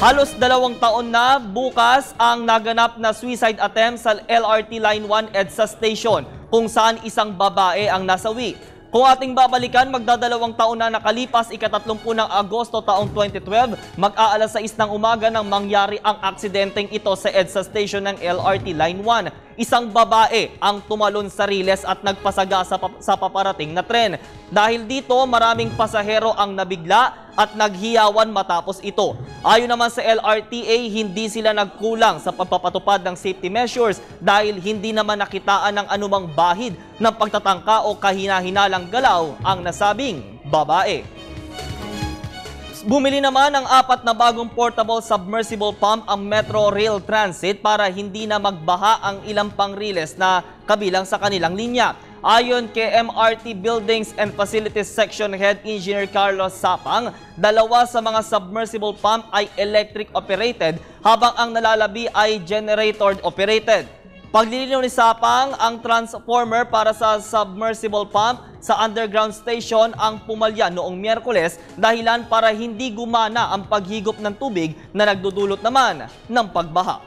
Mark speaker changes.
Speaker 1: Halos 2 taon na bukas ang naganap na suicide attempt sa LRT Line 1 EDSA Station kung saan isang babae ang nasawi. Kung ating babalikan, magdadalawang taon na nakalipas, ika-30 ng Agosto taong 2012, mag-aalas 6 ng umaga nang mangyari ang aksidenteng ito sa EDSA Station ng LRT Line 1. Isang babae ang tumalon sa riles at nagpasaga sa paparating na tren. Dahil dito, maraming pasahero ang nabigla at naghiyawan matapos ito. Ayon naman sa LRTA, hindi sila nagkulang sa pagpapatupad ng safety measures dahil hindi naman nakitaan ng anumang bahid ng pagtatangka o kahina-hinalang galaw ang nasabing babae. Bumili naman ng 4 na bagong portable submersible pump ang Metro Rail Transit para hindi na magbaha ang ilang pang riles na kabilang sa kanilang linya. Ayon kay MRT Buildings and Facilities Section Head Engineer Carlos Sapang, 2 sa mga submersible pump ay electric operated habang ang nalalabi ay generator operated. Paglilinaw ni Sapang, ang transformer para sa submersible pump sa underground station ang pumalya noong Miyerkules dahilan para hindi gumana ang paghigop ng tubig na nagdudulot naman ng pagbaha.